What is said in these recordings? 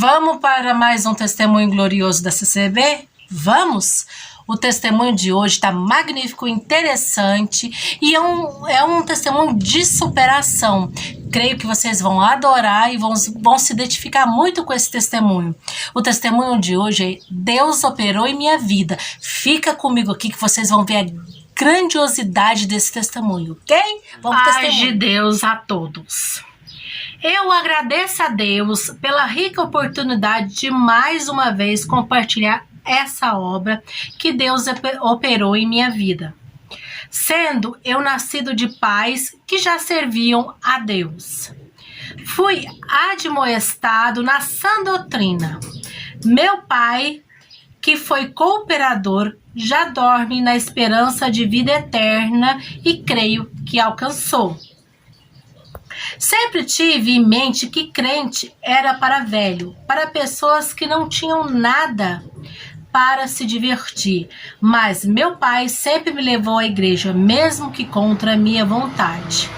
Vamos para mais um testemunho glorioso da CCB? Vamos! O testemunho de hoje está magnífico, interessante e é um testemunho de superação. Creio que vocês vão adorar e vão se identificar muito com esse testemunho. O testemunho de hoje é Deus operou em minha vida. Fica comigo aqui que vocês vão ver a grandiosidade desse testemunho, ok? Vamos pro testemunho. Paz de Deus a todos. Eu agradeço a Deus pela rica oportunidade de mais uma vez compartilhar essa obra que Deus operou em minha vida, sendo eu nascido de pais que já serviam a Deus. Fui admoestado na sã doutrina. Meu pai, que foi cooperador, já dorme na esperança de vida eterna e creio que alcançou. Sempre tive em mente que crente era para velho, para pessoas que não tinham nada para se divertir, mas meu pai sempre me levou à igreja, mesmo que contra a minha vontade.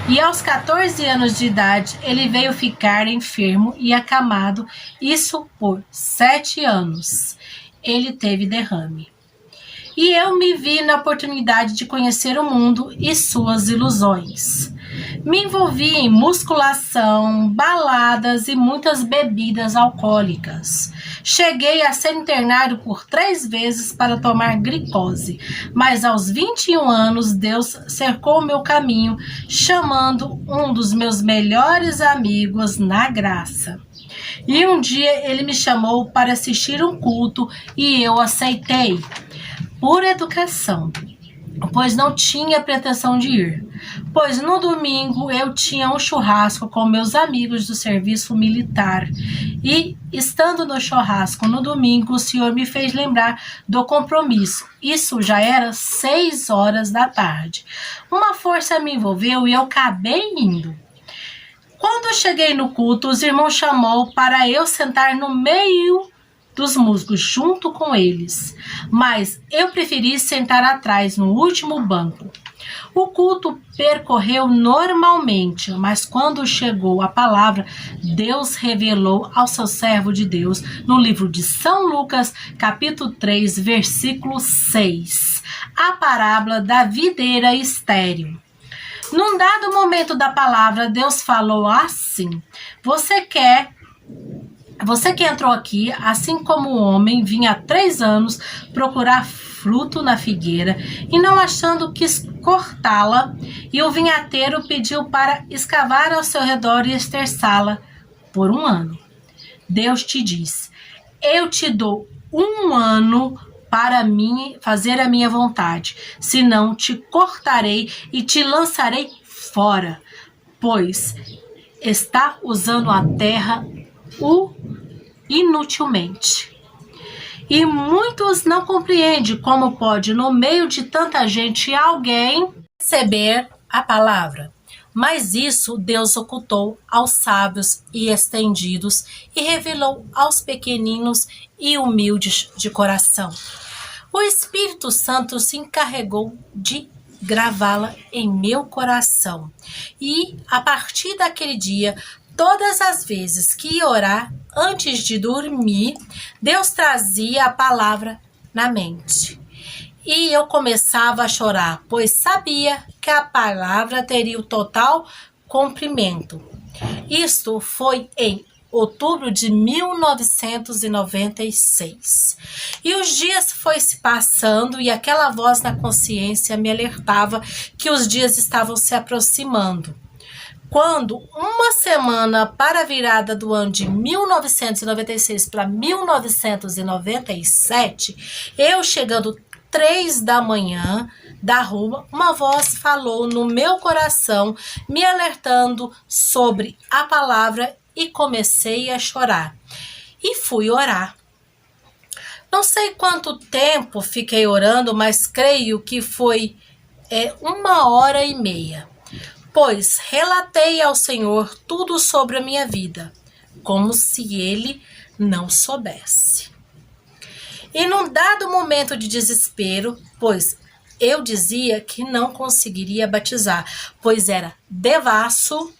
E aos 14 anos de idade, ele veio ficar enfermo e acamado, isso por 7 anos. Ele teve derrame. E eu me vi na oportunidade de conhecer o mundo e suas ilusões. Me envolvi em musculação, baladas e muitas bebidas alcoólicas. Cheguei a ser internado por 3 vezes para tomar glicose, mas aos 21 anos Deus cercou o meu caminho, chamando um dos meus melhores amigos na graça. E um dia ele me chamou para assistir um culto e eu aceitei, por educação, pois não tinha pretensão de ir. Pois no domingo eu tinha um churrasco com meus amigos do serviço militar e, estando no churrasco no domingo, o Senhor me fez lembrar do compromisso. Isso já era 6 horas da tarde. Uma força me envolveu e eu acabei indo. Quando eu cheguei no culto, os irmãos chamou para eu sentar no meio dos musgos, junto com eles, mas eu preferi sentar atrás, no último banco. O culto percorreu normalmente, mas quando chegou a palavra, Deus revelou ao seu servo de Deus, no livro de São Lucas, capítulo 3, versículo 6, a parábola da videira estéril. Num dado momento da palavra, Deus falou assim: Você que entrou aqui, assim como o homem vinha há 3 anos procurar fruto na figueira e não achando quis cortá-la, e o vinhateiro pediu para escavar ao seu redor e esterçá-la por 1 ano. Deus te diz: eu te dou 1 ano para fazer a minha vontade, senão te cortarei e te lançarei fora, pois está usando a terra inutilmente. E muitos não compreendem como pode, no meio de tanta gente, alguém receber a palavra. Mas isso Deus ocultou aos sábios e estendidos e revelou aos pequeninos e humildes de coração. O Espírito Santo se encarregou de gravá-la em meu coração. E a partir daquele dia, todas as vezes que ia orar, antes de dormir, Deus trazia a palavra na mente. E eu começava a chorar, pois sabia que a palavra teria o total cumprimento. Isto foi em outubro de 1996. E os dias foi se passando e aquela voz na consciência me alertava que os dias estavam se aproximando. Quando, 1 semana para a virada do ano de 1996 para 1997, eu chegando 3 da manhã da rua, uma voz falou no meu coração, me alertando sobre a palavra e comecei a chorar. E fui orar. Não sei quanto tempo fiquei orando, mas creio que foi 1h30. Pois relatei ao Senhor tudo sobre a minha vida, como se Ele não soubesse. E num dado momento de desespero, pois eu dizia que não conseguiria batizar, pois era devasso,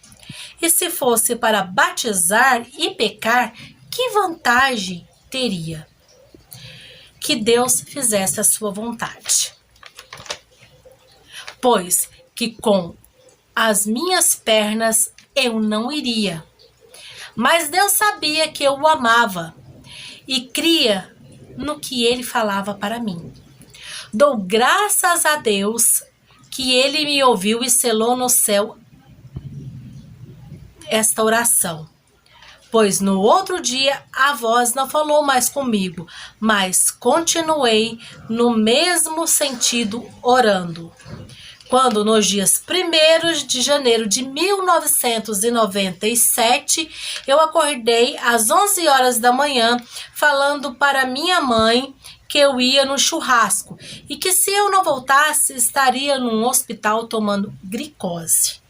e se fosse para batizar e pecar, que que vantagem teria que Deus fizesse a sua vontade? Pois que com as minhas pernas eu não iria. Mas Deus sabia que eu o amava e cria no que ele falava para mim. Dou graças a Deus que ele me ouviu e selou no céu esta oração. Pois no outro dia a voz não falou mais comigo, mas continuei no mesmo sentido orando. Quando nos dias 1º de janeiro de 1997, eu acordei às 11 horas da manhã falando para minha mãe que eu ia no churrasco e que se eu não voltasse estaria num hospital tomando glicose.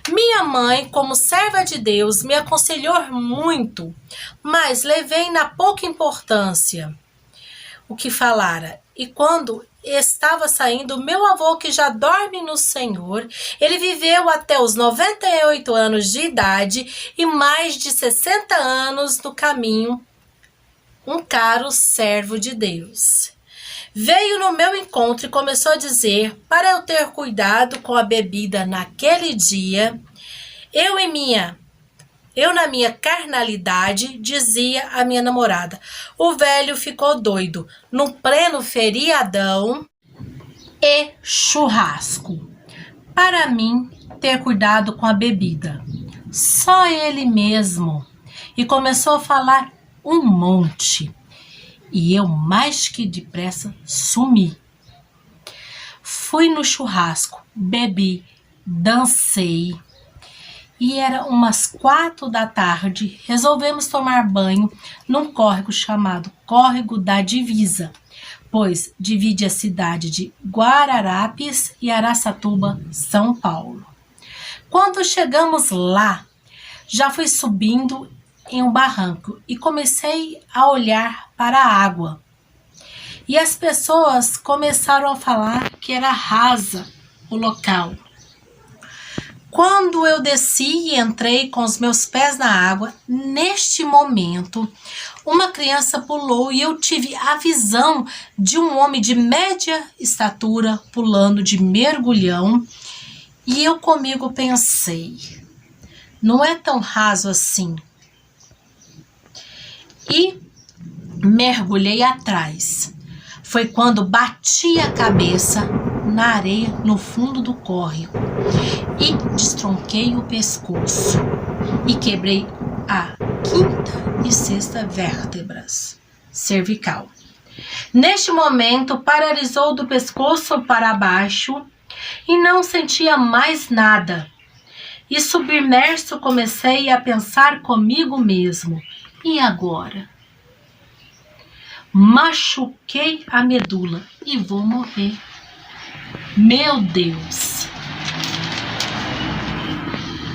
Minha mãe, como serva de Deus, me aconselhou muito, mas levei na pouca importância o que falara. E quando estava saindo, meu avô, que já dorme no Senhor, ele viveu até os 98 anos de idade e mais de 60 anos no caminho, um caro servo de Deus. Veio no meu encontro e começou a dizer para eu ter cuidado com a bebida naquele dia. Eu na minha carnalidade, dizia a minha namorada. O velho ficou doido, no pleno feriadão e churrasco. Para mim, ter cuidado com a bebida. Só ele mesmo. E começou a falar um monte. E eu, mais que depressa, sumi. Fui no churrasco, bebi, dancei. E era umas 4 da tarde, resolvemos tomar banho num córrego chamado Córrego da Divisa, pois divide a cidade de Guararapes e Araçatuba, São Paulo. Quando chegamos lá, já fui subindo em um barranco e comecei a olhar para a água. E as pessoas começaram a falar que era rasa o local. Quando eu desci e entrei com os meus pés na água, neste momento, uma criança pulou e eu tive a visão de um homem de média estatura pulando de mergulhão. E eu comigo pensei, não é tão raso assim. E mergulhei atrás. Foi quando bati a cabeça na areia no fundo do córrego e destronquei o pescoço e quebrei a 5ª e 6ª vértebras cervical. Neste momento, paralisou do pescoço para baixo e não sentia mais nada. E submerso comecei a pensar comigo mesmo. E agora? Machuquei a medula e vou morrer. Meu Deus!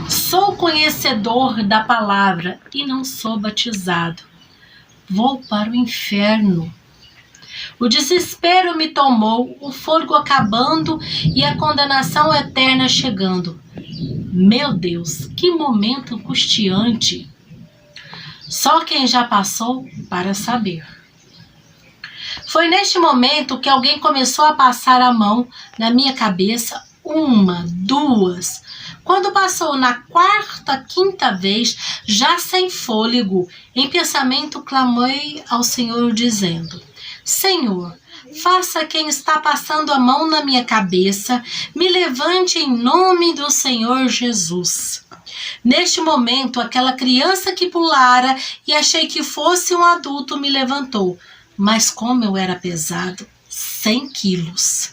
Sou conhecedor da palavra e não sou batizado. Vou para o inferno. O desespero me tomou, o fôlego acabando e a condenação eterna chegando. Meu Deus, que momento angustiante! Só quem já passou para saber. Foi neste momento que alguém começou a passar a mão na minha cabeça, 1, 2. Quando passou na 4ª, 5ª vez, já sem fôlego, em pensamento clamei ao Senhor dizendo: Senhor, faça quem está passando a mão na minha cabeça, me levante em nome do Senhor Jesus. Neste momento, aquela criança que pulara e achei que fosse um adulto me levantou, mas como eu era pesado, 100 quilos.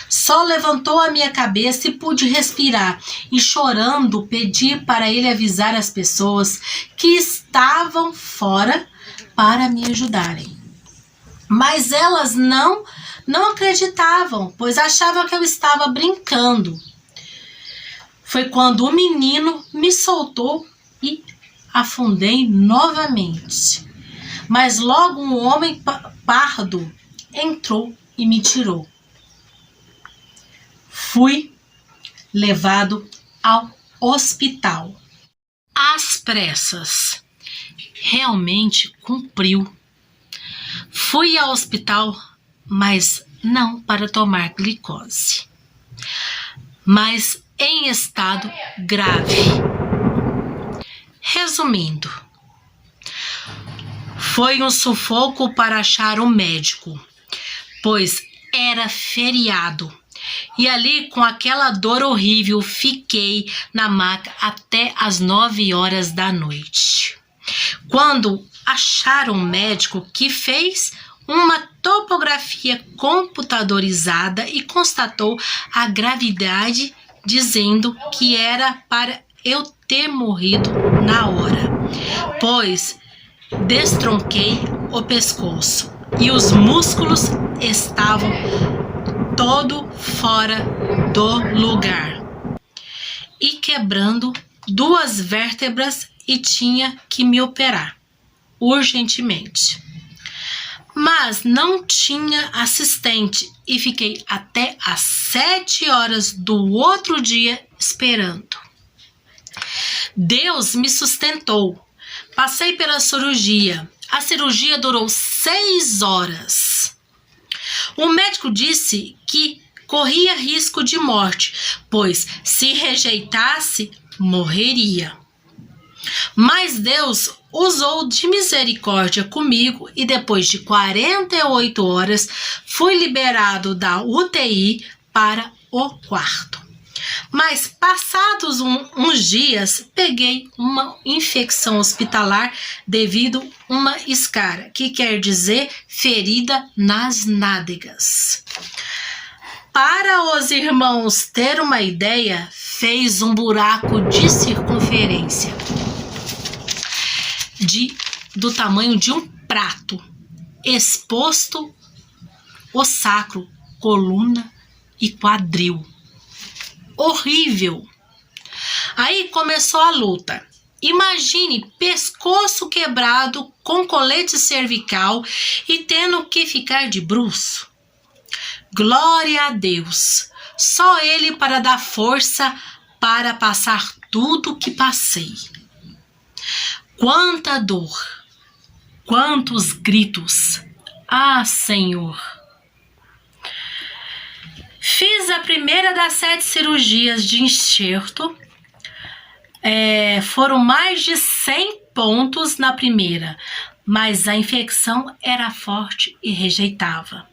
Só levantou a minha cabeça e pude respirar, e chorando pedi para ele avisar as pessoas que estavam fora para me ajudarem. Mas elas não acreditavam, pois achavam que eu estava brincando. Foi quando o menino me soltou e afundei novamente. Mas logo um homem pardo entrou e me tirou. Fui levado ao hospital às pressas. realmente cumpriu. Fui ao hospital, mas não para tomar glicose, mas em estado grave. Resumindo, foi um sufoco para achar um médico, pois era feriado. E ali, com aquela dor horrível, fiquei na maca até as 9 horas da noite. Quando acharam um médico que fez uma topografia computadorizada e constatou a gravidade, dizendo que era para eu ter morrido na hora, pois destronquei o pescoço e os músculos estavam todo fora do lugar e quebrando 2 vértebras e tinha que me operar urgentemente. Mas não tinha assistente e fiquei até às 7 horas do outro dia esperando. Deus me sustentou. Passei pela cirurgia. A cirurgia durou 6 horas. O médico disse que corria risco de morte, pois se rejeitasse, morreria. Mas Deus usou de misericórdia comigo e depois de 48 horas fui liberado da UTI para o quarto. Mas passados uns dias peguei uma infecção hospitalar devido a uma escara, que quer dizer ferida nas nádegas. Para os irmãos ter uma ideia, fez um buraco de circunferência do tamanho de um prato, exposto o sacro, coluna e quadril. Horrível. Aí começou a luta. Imagine pescoço quebrado com colete cervical e tendo que ficar de bruço. Glória a Deus. Só Ele para dar força para passar tudo que passei. Quanta dor, quantos gritos. Ah, Senhor. Fiz a primeira das 7 cirurgias de enxerto. Foram mais de 100 pontos na primeira, mas a infecção era forte e rejeitava.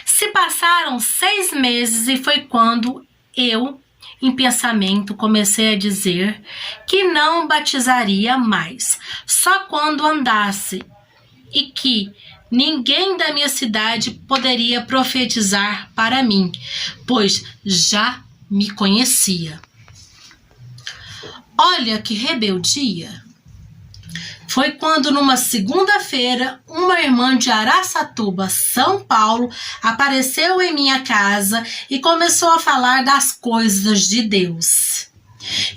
Se passaram 6 meses e foi quando eu, em pensamento, comecei a dizer que não batizaria mais, só quando andasse, e que ninguém da minha cidade poderia profetizar para mim, pois já me conhecia. Olha que rebeldia! Foi quando, numa segunda-feira, uma irmã de Araçatuba, São Paulo, apareceu em minha casa e começou a falar das coisas de Deus.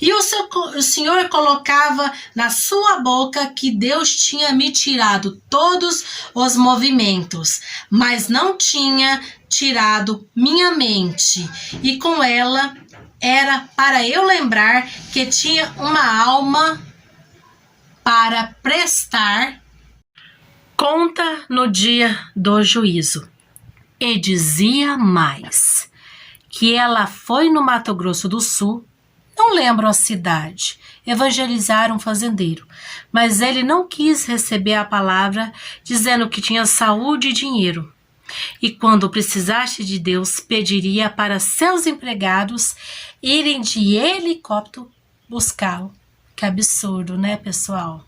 E o Senhor colocava na sua boca que Deus tinha me tirado todos os movimentos, mas não tinha tirado minha mente. E com ela era para eu lembrar que tinha uma alma para prestar conta no dia do juízo. E dizia mais, que ela foi no Mato Grosso do Sul, não lembro a cidade, evangelizar um fazendeiro, mas ele não quis receber a palavra, dizendo que tinha saúde e dinheiro. E quando precisasse de Deus, pediria para seus empregados irem de helicóptero buscá-lo. Que absurdo, né, pessoal?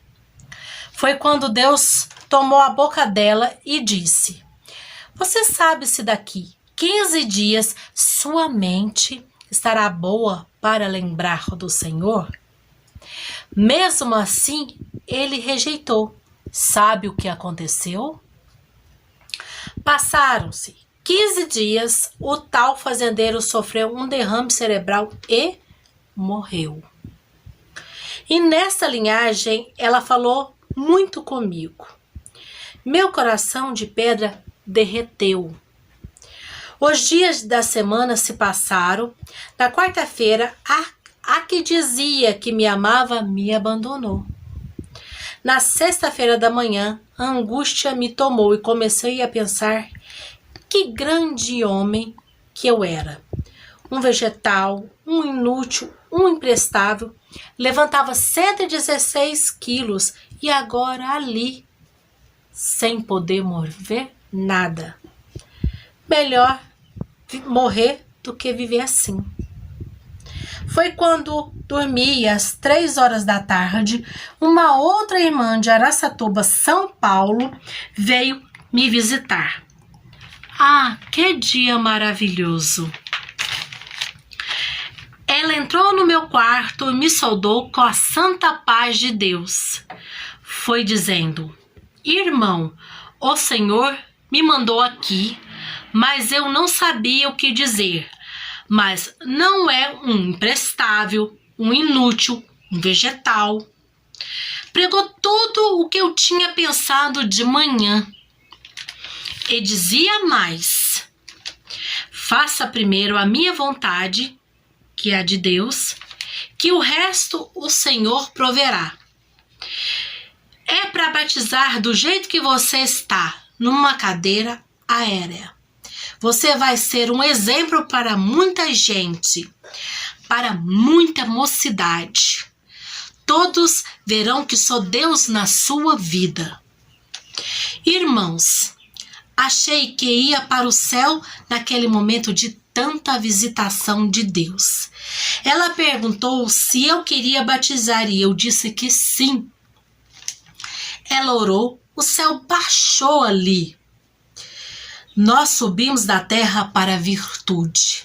Foi quando Deus tomou a boca dela e disse: você sabe se daqui 15 dias sua mente estará boa para lembrar do Senhor? Mesmo assim, ele rejeitou. Sabe o que aconteceu? Passaram-se 15 dias, o tal fazendeiro sofreu um derrame cerebral e morreu. E nessa linhagem, ela falou muito comigo. Meu coração de pedra derreteu. Os dias da semana se passaram. Na quarta-feira, a que dizia que me amava me abandonou. Na sexta-feira da manhã, a angústia me tomou e comecei a pensar que grande homem que eu era. Um vegetal, um inútil, um imprestável, levantava 116 quilos e agora ali, sem poder mover nada. Melhor morrer do que viver assim. Foi quando dormi às 3 horas da tarde, uma outra irmã de Araçatuba, São Paulo, veio me visitar. Ah, que dia maravilhoso! Ela entrou no meu quarto e me saudou com a santa paz de Deus. Foi dizendo: irmão, o Senhor me mandou aqui, mas eu não sabia o que dizer. Mas não é um imprestável, um inútil, um vegetal. Pregou tudo o que eu tinha pensado de manhã. E dizia mais: faça primeiro a minha vontade, que é a de Deus, que o resto o Senhor proverá. É para batizar do jeito que você está, numa cadeira aérea. Você vai ser um exemplo para muita gente, para muita mocidade. Todos verão que sou Deus na sua vida. Irmãos, achei que ia para o céu naquele momento de tanta visitação de Deus. Ela perguntou se eu queria batizar e eu disse que sim. Ela orou, o céu baixou ali. Nós subimos da terra para a virtude.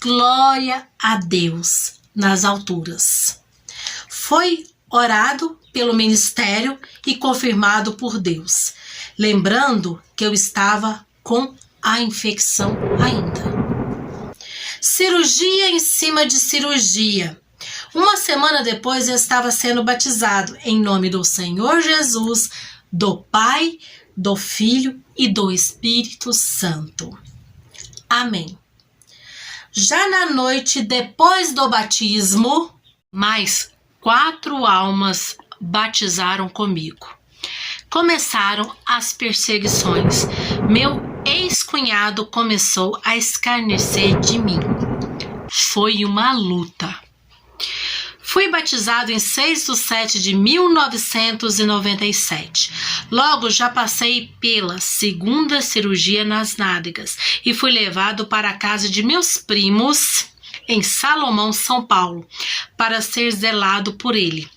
Glória a Deus nas alturas. Foi orado pelo ministério e confirmado por Deus. Lembrando que eu estava com a infecção ainda. Cirurgia em cima de cirurgia. Uma semana depois eu estava sendo batizado em nome do Senhor Jesus, do Pai, do Filho e do Espírito Santo. Amém. Já na noite depois do batismo, mais 4 almas batizaram comigo. Começaram as perseguições. Meu ex-cunhado começou a escarnecer de mim. Foi uma luta. Fui batizado em 6/7/1997. Logo já passei pela 2ª cirurgia nas nádegas e fui levado para a casa de meus primos em Salomão, São Paulo, para ser zelado por ele,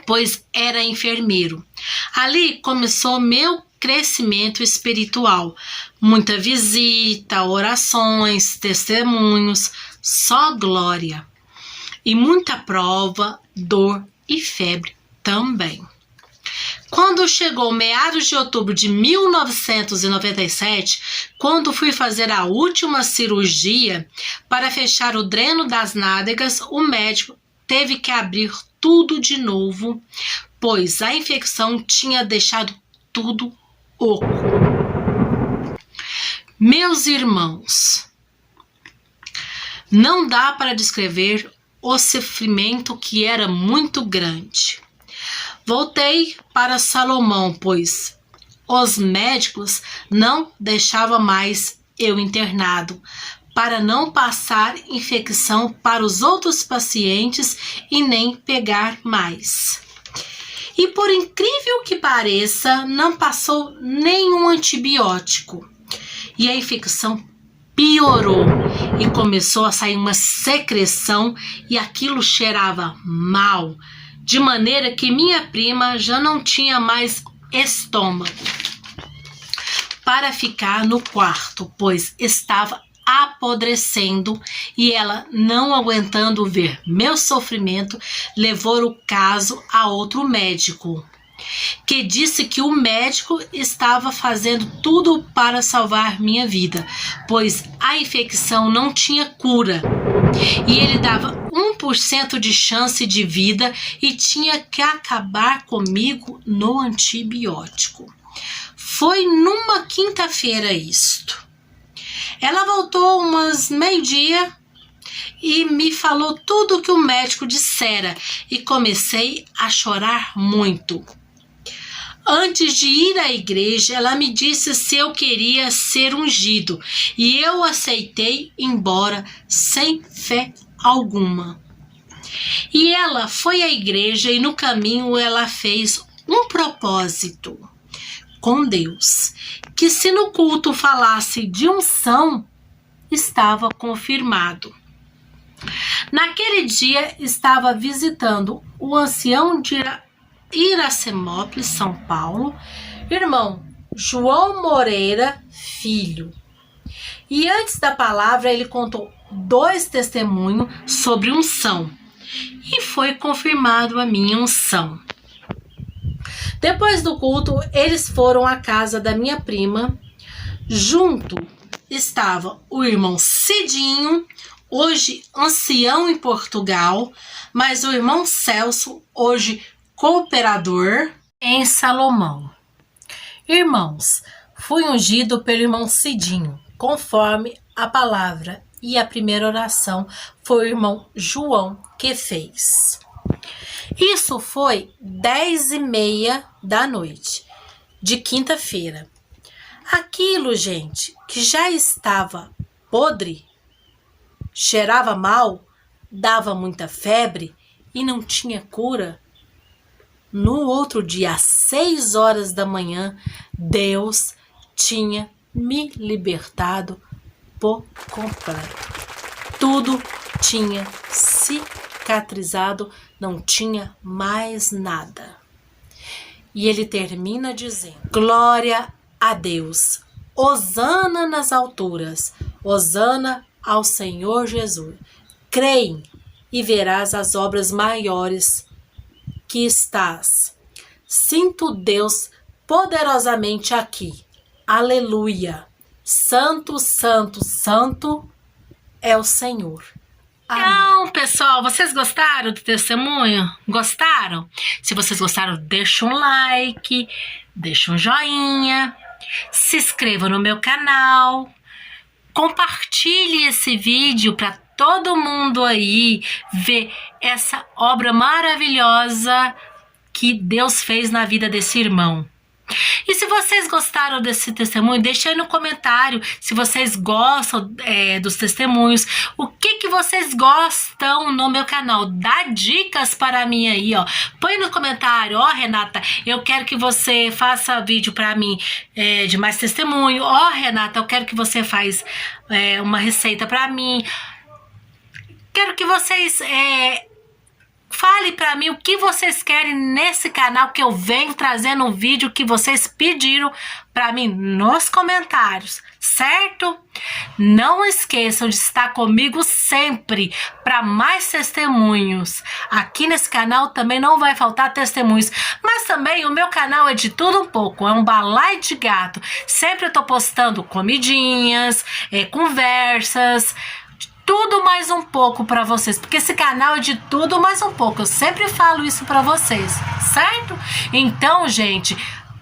pois era enfermeiro. Ali começou meu crescimento espiritual. Muita visita, orações, testemunhos, só glória. E muita prova, dor e febre também. Quando chegou meados de outubro de 1997, quando fui fazer a última cirurgia para fechar o dreno das nádegas, o médico teve que abrir tudo de novo, pois a infecção tinha deixado tudo oco. Meus irmãos, não dá para descrever o sofrimento que era muito grande. Voltei para Salomão, pois os médicos não deixavam mais eu internado, para não passar infecção para os outros pacientes e nem pegar mais. E por incrível que pareça, não passou nenhum antibiótico. E a infecção piorou e começou a sair uma secreção e aquilo cheirava mal, de maneira que minha prima já não tinha mais estômago para ficar no quarto, pois estava apodrecendo e ela, não aguentando ver meu sofrimento, levou o caso a outro médico, que disse que o médico estava fazendo tudo para salvar minha vida, pois a infecção não tinha cura e ele dava 1% de chance de vida e tinha que acabar comigo no antibiótico. Foi numa quinta-feira isto. Ela voltou umas meio-dia e me falou tudo o que o médico dissera e comecei a chorar muito. Antes de ir à igreja, ela me disse se eu queria ser ungido e eu aceitei, embora sem fé alguma. E ela foi à igreja e no caminho ela fez um propósito com Deus, que se no culto falasse de unção, estava confirmado. Naquele dia estava visitando o ancião de Iracemápolis, São Paulo, irmão João Moreira Filho. E antes da palavra ele contou 2 testemunhos sobre unção. E foi confirmado a minha unção. Depois do culto, eles foram à casa da minha prima. Junto estava o irmão Cidinho, hoje ancião em Portugal, mas o irmão Celso, hoje cooperador em Salomão. Irmãos, fui ungido pelo irmão Cidinho, conforme a palavra, e a primeira oração foi o irmão João que fez. Isso foi 10h30 da noite, de quinta-feira. Aquilo, gente, que já estava podre, cheirava mal, dava muita febre e não tinha cura. No outro dia, às 6 horas da manhã, Deus tinha me libertado por completo. Tudo tinha cicatrizado, não tinha mais nada. E ele termina dizendo: glória a Deus, hosana nas alturas, hosana ao Senhor Jesus. Creem e verás as obras maiores que estás. Sinto Deus poderosamente aqui. Aleluia. Santo, santo, santo é o Senhor. Então, pessoal, vocês gostaram do testemunho? Gostaram? Se vocês gostaram, deixa um like, deixa um joinha, se inscreva no meu canal, compartilhe esse vídeo para todo mundo aí ver essa obra maravilhosa que Deus fez na vida desse irmão. E se vocês gostaram desse testemunho, deixa aí no comentário se vocês gostam dos testemunhos, o que vocês gostam no meu canal. Dá dicas para mim aí, ó. Põe no comentário: ó, Renata, eu quero que você faça vídeo para mim de mais testemunho. Ó, Renata, eu quero que você faça uma receita para mim. Quero que vocês fale para mim o que vocês querem nesse canal, que eu venho trazendo um vídeo que vocês pediram para mim nos comentários, certo? Não esqueçam de estar comigo sempre para mais testemunhos. Aqui nesse canal também não vai faltar testemunhos, mas também o meu canal é de tudo um pouco, é um balaio de gato. Sempre eu tô postando comidinhas, conversas, tudo mais um pouco para vocês, porque esse canal é de tudo mais um pouco. Eu sempre falo isso para vocês, certo? Então, gente,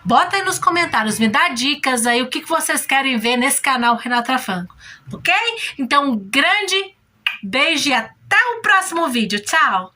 bota aí nos comentários, me dá dicas aí, o que vocês querem ver nesse canal Renata Franco, ok? Então, um grande beijo e até o próximo vídeo. Tchau!